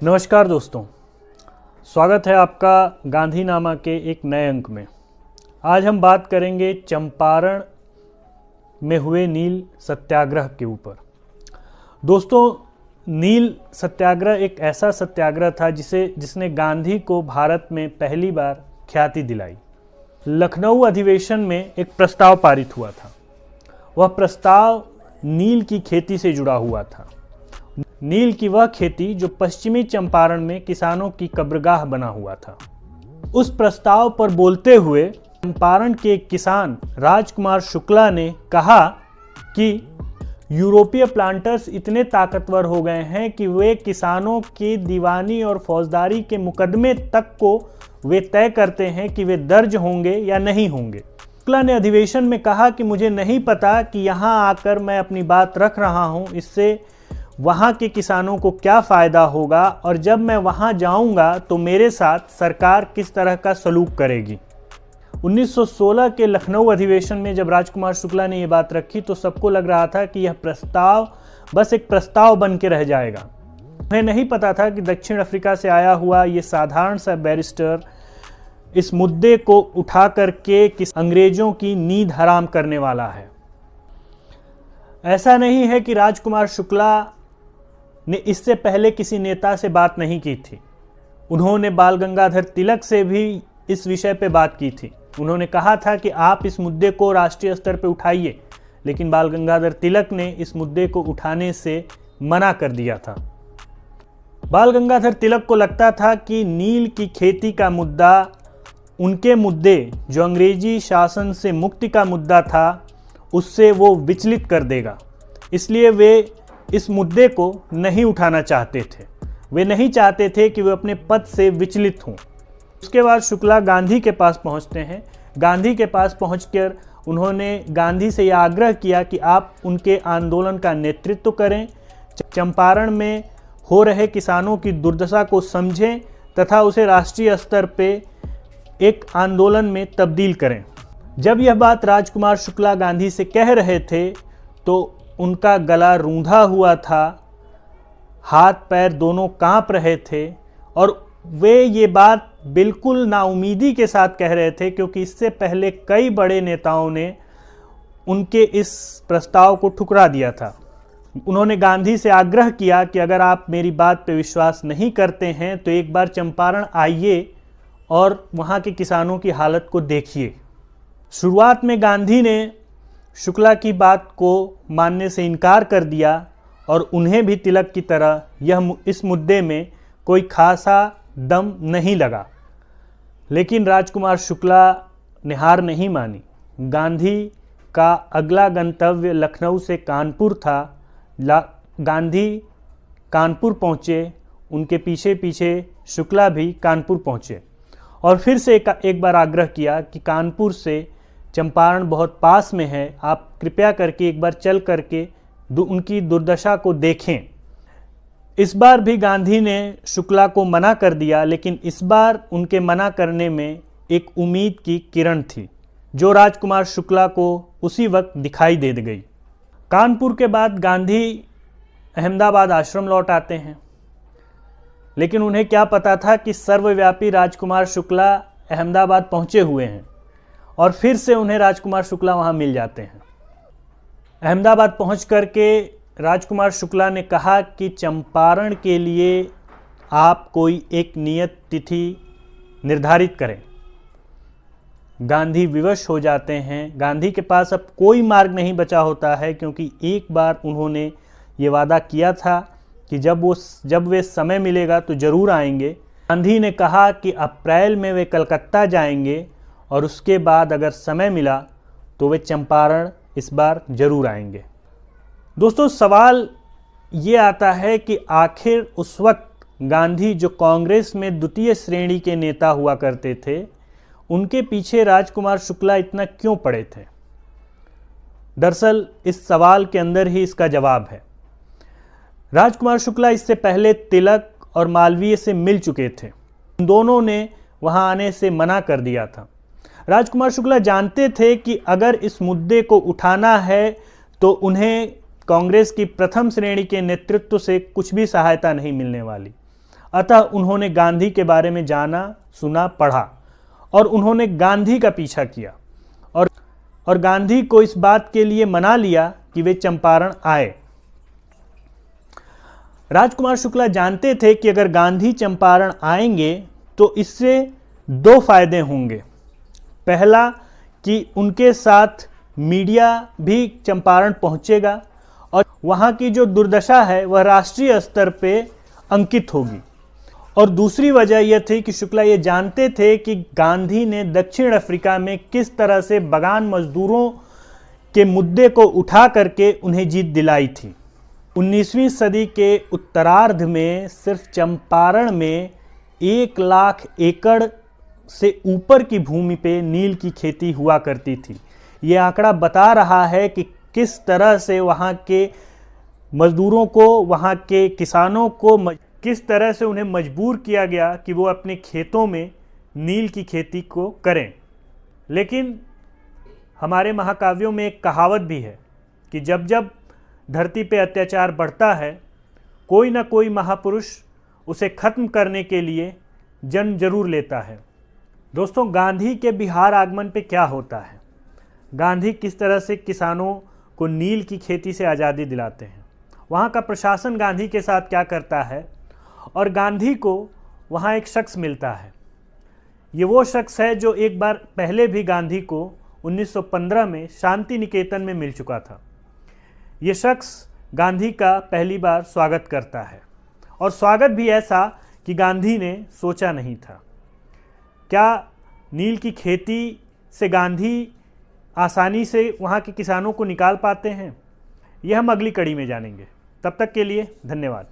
नमस्कार दोस्तों, स्वागत है आपका गांधीनामा के एक नए अंक में। आज हम बात करेंगे चंपारण में हुए नील सत्याग्रह के ऊपर। दोस्तों, नील सत्याग्रह एक ऐसा सत्याग्रह था जिसने गांधी को भारत में पहली बार ख्याति दिलाई। लखनऊ अधिवेशन में एक प्रस्ताव पारित हुआ था। वह प्रस्ताव नील की खेती से जुड़ा हुआ था। नील की वह खेती जो पश्चिमी चंपारण में किसानों की कब्रगाह बना हुआ था। उस प्रस्ताव पर बोलते हुए चंपारण के किसान राजकुमार शुक्ला ने कहा कि यूरोपीय प्लांटर्स इतने ताकतवर हो गए हैं कि वे किसानों की दीवानी और फौजदारी के मुकदमे तक को वे तय करते हैं कि वे दर्ज होंगे या नहीं होंगे। शुक्ला ने अधिवेशन में कहा कि मुझे नहीं पता कि यहाँ आकर मैं अपनी बात रख रहा हूँ, इससे वहाँ के किसानों को क्या फ़ायदा होगा और जब मैं वहाँ जाऊँगा तो मेरे साथ सरकार किस तरह का सलूक करेगी। 1916 के लखनऊ अधिवेशन में जब राजकुमार शुक्ला ने ये बात रखी तो सबको लग रहा था कि यह प्रस्ताव बस एक प्रस्ताव बन के रह जाएगा। उन्हें नहीं पता था कि दक्षिण अफ्रीका से आया हुआ ये साधारण सा बैरिस्टर इस मुद्दे को उठा करके अंग्रेज़ों की नींद हराम करने वाला है। ऐसा नहीं है कि राजकुमार शुक्ला ने इससे पहले किसी नेता से बात नहीं की थी। उन्होंने बाल गंगाधर तिलक से भी इस विषय पे बात की थी। उन्होंने कहा था कि आप इस मुद्दे को राष्ट्रीय स्तर पे उठाइए, लेकिन बाल गंगाधर तिलक ने इस मुद्दे को उठाने से मना कर दिया था। बाल गंगाधर तिलक को लगता था कि नील की खेती का मुद्दा उनके मुद्दे जो अंग्रेजी शासन से मुक्ति का मुद्दा था उससे वो विचलित कर देगा, इसलिए वे इस मुद्दे को नहीं उठाना चाहते थे। वे नहीं चाहते थे कि वे अपने पद से विचलित हों। उसके बाद शुक्ला गांधी के पास पहुंचते हैं। गांधी के पास पहुंचकर उन्होंने गांधी से यह आग्रह किया कि आप उनके आंदोलन का नेतृत्व करें, चंपारण में हो रहे किसानों की दुर्दशा को समझें तथा उसे राष्ट्रीय स्तर पे एक आंदोलन में तब्दील करें। जब यह बात राजकुमार शुक्ला गांधी से कह रहे थे तो उनका गला रूंधा हुआ था, हाथ पैर दोनों कांप रहे थे और वे ये बात बिल्कुल नाउमीदी के साथ कह रहे थे, क्योंकि इससे पहले कई बड़े नेताओं ने उनके इस प्रस्ताव को ठुकरा दिया था। उन्होंने गांधी से आग्रह किया कि अगर आप मेरी बात पे विश्वास नहीं करते हैं तो एक बार चंपारण आइए और वहाँ के किसानों की हालत को देखिए। शुरुआत में गांधी ने शुक्ला की बात को मानने से इनकार कर दिया और उन्हें भी तिलक की तरह इस मुद्दे में कोई खासा दम नहीं लगा, लेकिन राजकुमार शुक्ला ने हार नहीं मानी। गांधी का अगला गंतव्य लखनऊ से कानपुर था। गांधी कानपुर पहुँचे, उनके पीछे पीछे शुक्ला भी कानपुर पहुँचे और फिर से एक बार आग्रह किया कि कानपुर से चंपारण बहुत पास में है, आप कृपया करके एक बार चल करके उनकी दुर्दशा को देखें। इस बार भी गांधी ने शुक्ला को मना कर दिया, लेकिन इस बार उनके मना करने में एक उम्मीद की किरण थी जो राजकुमार शुक्ला को उसी वक्त दिखाई दे गई। कानपुर के बाद गांधी अहमदाबाद आश्रम लौट आते हैं, लेकिन उन्हें क्या पता था कि सर्वव्यापी राजकुमार शुक्ला अहमदाबाद पहुंचे हुए हैं और फिर से उन्हें राजकुमार शुक्ला वहां मिल जाते हैं। अहमदाबाद पहुंच करके राजकुमार शुक्ला ने कहा कि चंपारण के लिए आप कोई एक नियत तिथि निर्धारित करें। गांधी विवश हो जाते हैं। गांधी के पास अब कोई मार्ग नहीं बचा होता है, क्योंकि एक बार उन्होंने ये वादा किया था कि जब वे समय मिलेगा तो ज़रूर आएंगे। गांधी ने कहा कि अप्रैल में वे कलकत्ता जाएंगे और उसके बाद अगर समय मिला तो वे चंपारण इस बार ज़रूर आएंगे। दोस्तों, सवाल ये आता है कि आखिर उस वक्त गांधी जो कांग्रेस में द्वितीय श्रेणी के नेता हुआ करते थे, उनके पीछे राजकुमार शुक्ला इतना क्यों पड़े थे? दरअसल इस सवाल के अंदर ही इसका जवाब है। राजकुमार शुक्ला इससे पहले तिलक और मालवीय से मिल चुके थे। उन दोनों ने वहां आने से मना कर दिया था। राजकुमार शुक्ला जानते थे कि अगर इस मुद्दे को उठाना है तो उन्हें कांग्रेस की प्रथम श्रेणी के नेतृत्व से कुछ भी सहायता नहीं मिलने वाली। अतः उन्होंने गांधी के बारे में जाना, सुना, पढ़ा और उन्होंने गांधी का पीछा किया और गांधी को इस बात के लिए मना लिया कि वे चंपारण आए। राजकुमार शुक्ला जानते थे कि अगर गांधी चंपारण आएंगे तो इससे दो फायदे होंगे। पहला कि उनके साथ मीडिया भी चंपारण पहुंचेगा और वहां की जो दुर्दशा है वह राष्ट्रीय स्तर पे अंकित होगी। और दूसरी वजह यह थी कि शुक्ला ये जानते थे कि गांधी ने दक्षिण अफ्रीका में किस तरह से बगान मजदूरों के मुद्दे को उठा करके उन्हें जीत दिलाई थी। 19वीं सदी के उत्तरार्ध में सिर्फ चंपारण में 1 लाख एकड़ से ऊपर की भूमि पे नील की खेती हुआ करती थी। ये आंकड़ा बता रहा है कि किस तरह से वहाँ के मजदूरों को, वहाँ के किसानों को किस तरह से उन्हें मजबूर किया गया कि वो अपने खेतों में नील की खेती को करें। लेकिन हमारे महाकाव्यों में एक कहावत भी है कि जब जब धरती पे अत्याचार बढ़ता है, कोई ना कोई महापुरुष उसे खत्म करने के लिए जन्म जरूर लेता है। दोस्तों, गांधी के बिहार आगमन पे क्या होता है? गांधी किस तरह से किसानों को नील की खेती से आज़ादी दिलाते हैं, वहाँ का प्रशासन गांधी के साथ क्या करता है, और गांधी को वहाँ एक शख्स मिलता है। ये वो शख्स है जो एक बार पहले भी गांधी को 1915 में शांति निकेतन में मिल चुका था। ये शख्स गांधी का पहली बार स्वागत करता है और स्वागत भी ऐसा कि गांधी ने सोचा नहीं था। क्या नील की खेती से गांधी आसानी से वहाँ के किसानों को निकाल पाते हैं? यह हम अगली कड़ी में जानेंगे। तब तक के लिए धन्यवाद।